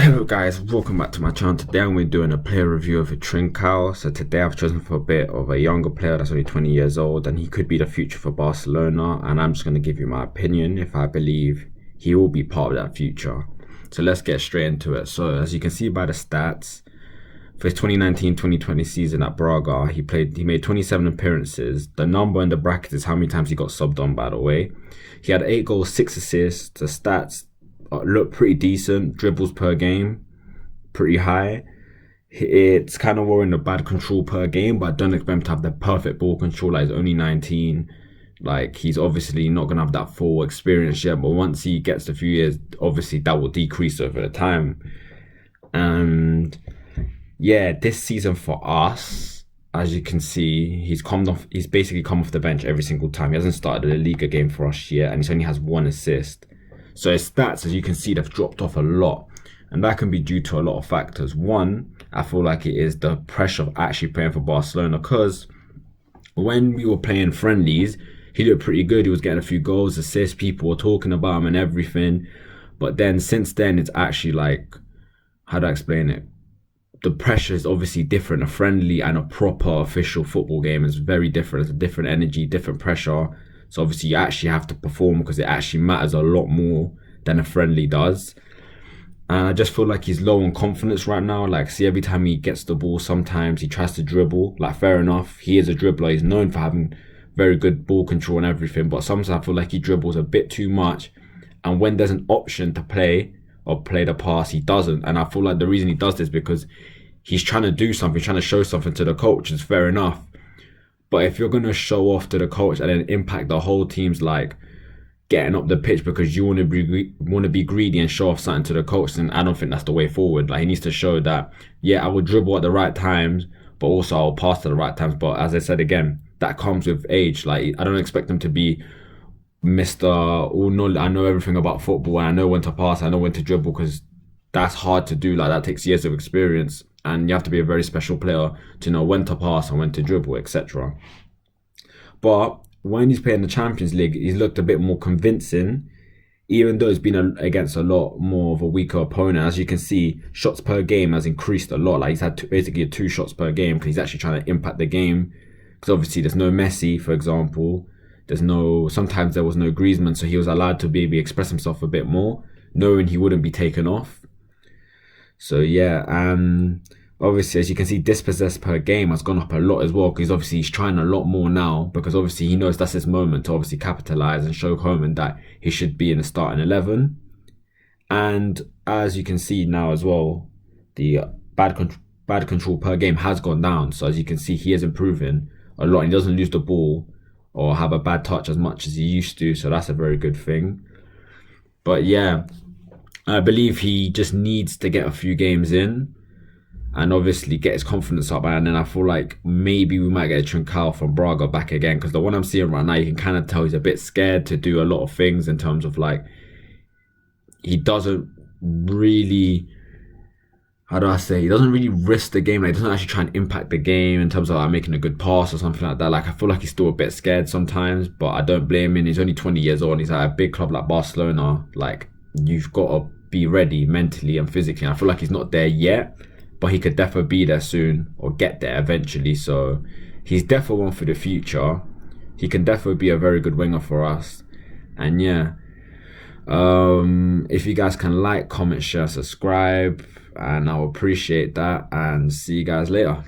Hello guys, welcome back to my channel. Today I'm going to be doing a player review of a Trincão. So today I've chosen for a bit of a younger player that's only 20 years old and he could be the future for Barcelona, and I'm just going to give you my opinion if I believe he will be part of that future. So let's get straight into it. So as you can see by the stats, for his 2019-2020 season at Braga, he made 27 appearances. The number in the bracket is how many times he got subbed on, by the way. He had 8 goals, 6 assists. The stats look pretty decent. Dribbles per game, pretty high. It's kind of worrying the bad control per game, but I don't expect him to have the perfect ball control. Like, he's only 19. Like, he's obviously not going to have that full experience yet, but once he gets a few years, obviously that will decrease over the time. And yeah, this season for us, as you can see, he's basically come off the bench every single time. He hasn't started a Liga game for us yet, and he only has 1 assist. So his stats, as you can see, they've dropped off a lot. And that can be due to a lot of factors. One, I feel like it is the pressure of actually playing for Barcelona, because when we were playing friendlies, he looked pretty good. He was getting a few goals, assists, people were talking about him and everything. But then since then, it's actually like, how do I explain it? The pressure is obviously different. A friendly and a proper official football game is very different. It's a different energy, different pressure. So obviously you actually have to perform because it actually matters a lot more than a friendly does. And I just feel like he's low on confidence right now. Like, see, every time he gets the ball, sometimes he tries to dribble. Like, fair enough, he is a dribbler. He's known for having very good ball control and everything. But sometimes I feel like he dribbles a bit too much. And when there's an option to play or play the pass, he doesn't. And I feel like the reason he does this is because he's trying to do something, trying to show something to the coach. It's fair enough. But if you're going to show off to the coach and then impact the whole team's like getting up the pitch because you want to be greedy and show off something to the coach, then I don't think that's the way forward. Like, he needs to show that, yeah, I will dribble at the right times, but also I'll pass at the right times. But as I said again, that comes with age. Like, I don't expect him to be Mr. Oh no, I know everything about football and I know when to pass, I know when to dribble, because that's hard to do. Like, that takes years of experience. And you have to be a very special player to know when to pass and when to dribble, etc. But when he's playing the Champions League, he's looked a bit more convincing, even though it's been against a lot more of a weaker opponent. As you can see, shots per game has increased a lot. Like, he's had basically 2 shots per game because he's actually trying to impact the game. Because obviously there's no Messi, for example. Sometimes there was no Griezmann, so he was allowed to maybe express himself a bit more, knowing he wouldn't be taken off. So yeah, obviously, as you can see, dispossessed per game has gone up a lot as well, because obviously he's trying a lot more now, because obviously he knows that's his moment to obviously capitalize and show Coleman that he should be in the starting 11. And as you can see now as well, the bad control per game has gone down. So as you can see, he is improving a lot. He doesn't lose the ball or have a bad touch as much as he used to, so that's a very good thing. But yeah, I believe he just needs to get a few games in and obviously get his confidence up. And then I feel like maybe we might get a Trincão from Braga back again, because the one I'm seeing right now, you can kind of tell he's a bit scared to do a lot of things in terms of, like, he doesn't really, how do I say, he doesn't really risk the game. Like, he doesn't actually try and impact the game in terms of like making a good pass or something like that. Like, I feel like he's still a bit scared sometimes, but I don't blame him. He's only 20 years old and he's at a big club like Barcelona. Like, you've got to be ready mentally and physically. And I feel like he's not there yet, but he could definitely be there soon or get there eventually. So he's definitely one for the future. He can definitely be a very good winger for us. And yeah, if you guys can like, comment, share, subscribe, and I'll appreciate that, and see you guys later.